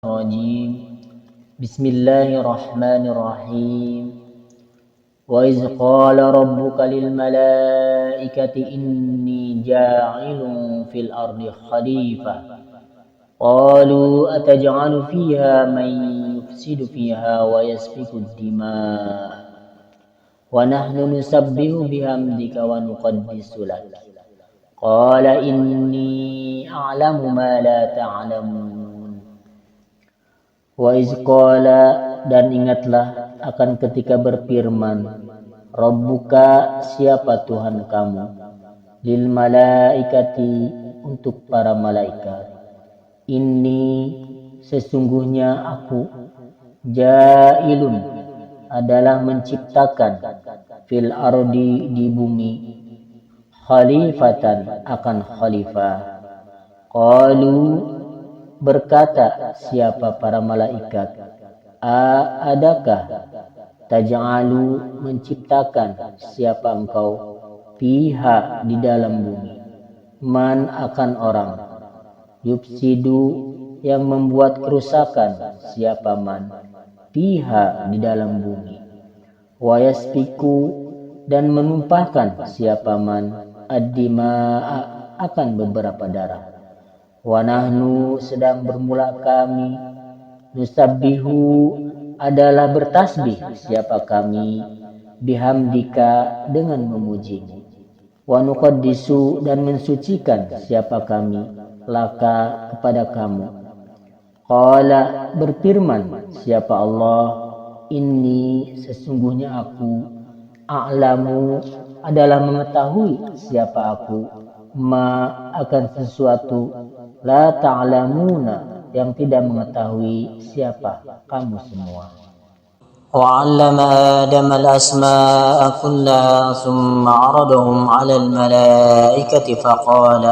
الرجيم بسم الله الرحمن الرحيم وإذ قال ربك للملائكة إني جاعل في الأرض خليفة قالوا أتجعل فيها من يفسد فيها ويسفك الدماء ونحن نسبح بحمدك ونقدس لك قال إني أعلم ما لا تعلمون. Wa izqala, dan ingatlah akan ketika berfirman Rabbuka, siapa Tuhan kamu, lil malaikati, untuk para malaikat, ini sesungguhnya aku, jailun, adalah menciptakan, fil ardi, di bumi, khalifatan, akan khalifah. Qalu, berkata siapa para malaikat, adakah, taj'alu, menciptakan siapa engkau, fiha, di dalam bumi, man, akan orang, yufsidu, yang membuat kerusakan siapa man, fiha, di dalam bumi, wa yasfiku, dan menumpahkan siapa man, ad-dima'a, akan beberapa darah. Wa nahnu, sedang bermula kami, nusabbihu, adalah bertasbih siapa kami, bihamdika, dengan memujimu, wa nuqaddisu, dan mensucikan siapa kami, laka, kepada kamu. Qala, berfirman siapa Allah, inni, sesungguhnya aku, a'lamu, adalah mengetahui siapa aku, ma, akan sesuatu, la ta'lamuna, yang tidak mengetahui siapa kamu semua. وعلم آدم الأسماء كلها ثم عرضهم على الملائكة فقال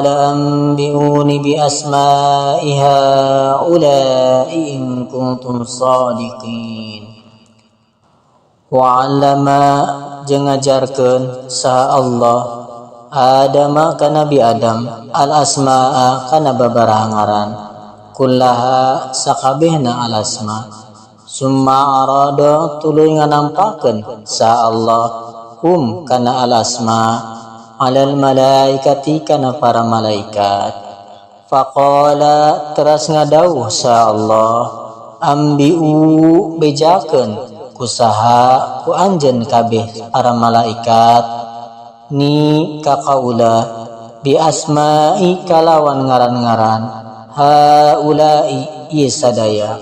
أنبئوني بأسماء هؤلاء إن كنتم صادقين. وعلم, jeung ngajarkeun saha Allah Adama ka Nabi Adam al asma'a kana babaraha ngaran, kullaha, sakabehna al asma, summa arada, tuluy nganampakeun saha Allah kana al asma alal malaikati, kana para malaikat. Faqala, teras ngadawuh saha Allah, ambiu, bejakeun kusaha ku anjeun kabeh para malaikat, ni kakaula, bi asma'i, kalawan ngaran-ngaran, haula'i, ieu sadaya,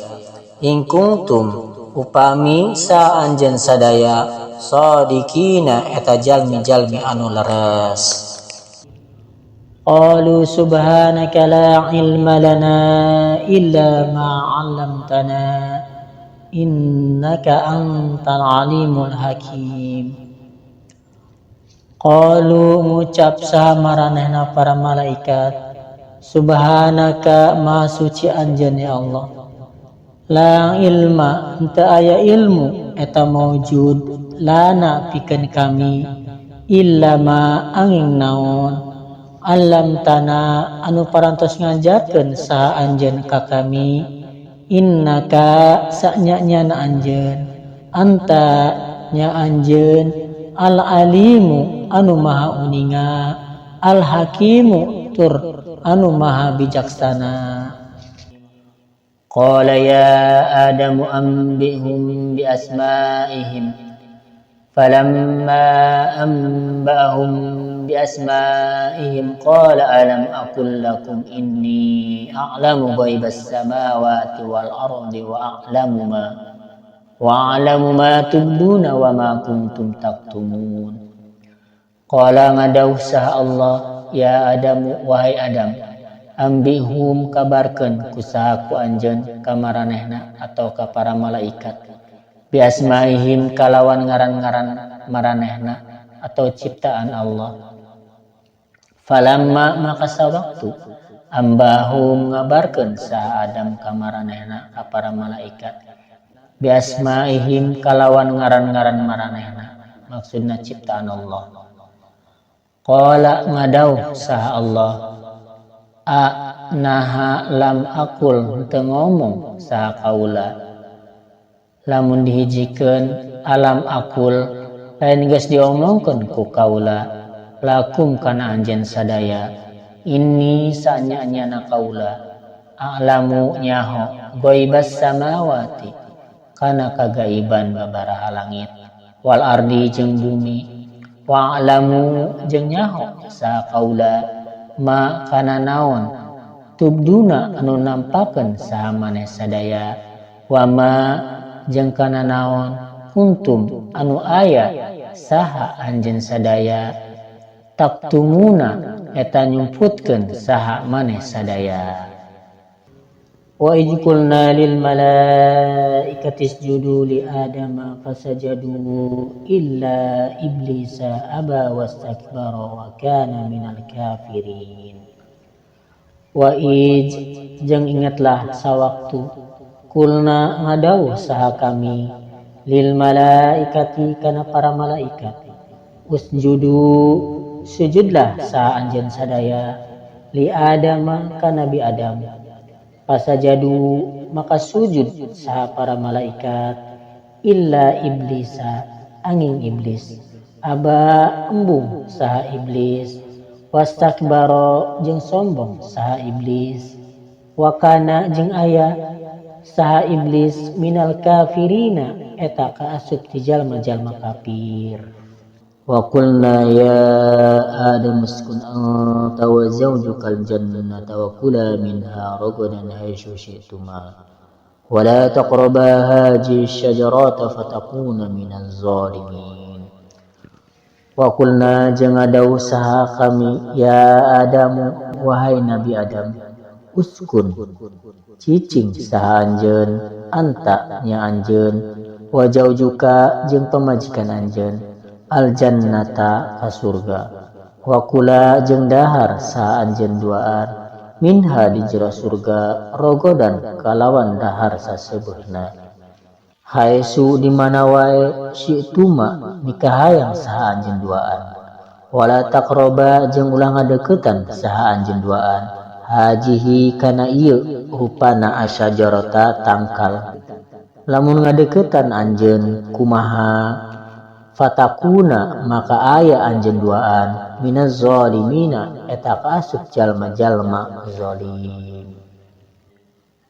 in kuntum, upami sa anjeun sadaya, shadiqina, eta jalmi-jalmi anu leres. Qalu subhanaka la ilma lana illa ma 'allamtana innaka antal alimul hakim. Qalu, ngucap saha maranehna para malaikat, subhanaka, maha suci anjeun ya Allah, la ilma, henteu aya ilmu eta maujud, lana, pikeun kami, illa ma, angin naon, allamtana, anu parantos ngajarkeun saha anjeun ka kami, innaka, sanyana anjeun, anta, nya anjeun, al alimu, anu maha uninga, al hakimu, tur anu maha bijaksana. Qala ya Adamu anbi'hum bi asma'ihim, falamma anba'ahum bi asma'ihim qala alam aqul lakum inni a'lamu ghaibas samawati wal ardi wa a'lamu ma tubduna wa ma kuntum taktumun. Qala, ngadawuh saha Allah, ya Adamu, wahai Adam, ambihum, kabarkeun kusaha ku anjeun ka maranehna atau ka para malaikat, bi asmaihim, kalawan ngaran-ngaran maranehna atau ciptaan Allah. Falamma, maka sawaktu, ambahum, ngabarkeun saha Adam ka maranehna ka para malaikat, bi asmaihim, kalawan ngaran-ngaran maranehna, maksudna ciptaan Allah. Qala, ngadawuh saha Allah, naha lam akul teu ngomong saha kaula. Lamun dihijikeun alam akul lain geus diomongkeun ku kaula lakum kana anjeun sadaya inni sanya-nyana kaula a'lamu nyaho ghaibas samawati kana kagaiban babaraha langit wal ardi jeung bumi wa a'lamu jeung nyaho saha kaula ma kana naon tubduna anu nampakeun saha maneh sadaya wa ma jeung kana naon kuntum anu aya saha anjeun sadaya taktumuna eta nyumputkeun saha maneh sadaya. Wa idh qulna lil malaikati isjudu li adama fasajadu illa iblisa aba wastakbara wa kana minal kafirin. Wa idh jeung ingatlah sawaktu kulna ngadawuh saha kami lil malaikati kana para malaikat usjudu sujudlah saha anjeun sadaya li adama ka nabi adam pasajadu maka sujud saha para malaikat illa iblisa angin iblis aba embung saha iblis wastakbara jeung sombong saha iblis wa kana jeung aya saha iblis minal kafirina eta kaasup ti jalma-jalma kafir. Wa qulna ya adam uskun anta wa zawjukal jannata wa kula minha ragadan haitsu syi'tuma wa la taqraba hadhihi syajarata fatakuna minaz zalimin. Wa qulna jeung ngadawuh saha kami ya adam wahai nabi adam uskun cicing saha anjeun anta nya anjeun wa zawjuka jeung pamajikan anjeun al jannata ka surga wa kula jeung dahar saha anjeun duaan minha di jero surga rogodan kalawan dahar saseubeurna haitsu di mana wae syi'tuma nikahayang saha anjeun duaan wala taqraba jeung ulah ngadeuketan saha anjeun duaan hajihi kana ieu rupana asyajarata tangkal lamun ngadeuketan anjeun kumaha fatakuna maka aya anjeun duaan minaz zalimina eta kaasup jalma-jalma zalim.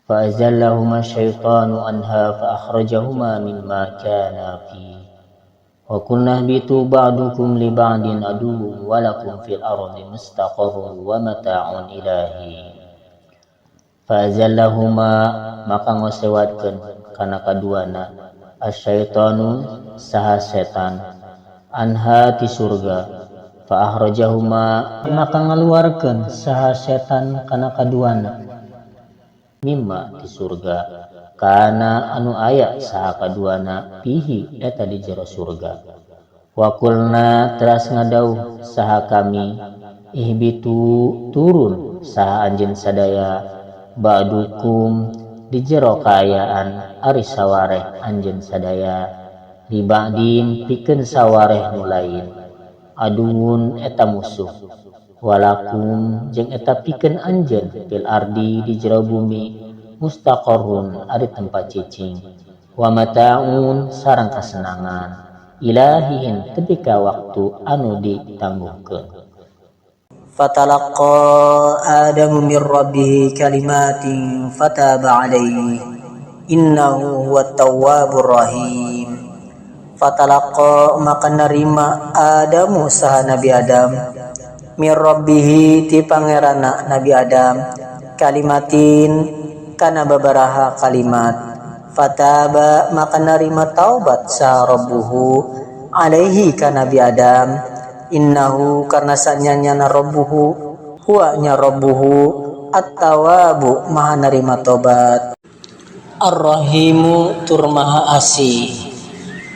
Fa azallahuma syaitanu anha fa akhrajahuma mimma kana fi wa kunna bitu ba'dukum li ba'din aduwwun wa lakum fil ardi mustaqarrun wa mata'un ilahi. Fa azallahuma maka ngosewatkeun kana kaduana asyaitanu saha setan anha ti surga fa akhrajahuma maka ngaluarkeun saha setan kana kaduana mimma ti surga kana anu aya saha kaduana pihi eta di jero surga wa qulna teras ngadawuh saha kami ihbitu turun saha anjeun sadaya ba'dukum di jero kaayaan ari sawareh anjeun sadaya di ba'din pikeun sawareh nu lain aduun eta musuh walakum jeung eta pikeun anjeun fil ardi di jero bumi mustaqarrun ari tempat cicing wa mata'un sareng kasenangan ilahihin tepi ka waktu anu ditangguhkeun. Fatalaqa Adamu min rabbih kalimatin fataba alaihi innahu huwat tawwabur rahim. Fatalaqa maka narima Adamu saha Nabi Adam min rabbih ti pangerana Nabi Adam kalimatin kana babaraha kalimat fataba maka narima taubat saha rabbuhu alaihi ka Nabi Adam innahu karna sanyana rabbuhu huwa nya rabbuhu at-tawwabu maha narima tobat ar-rahimu tur maha asih.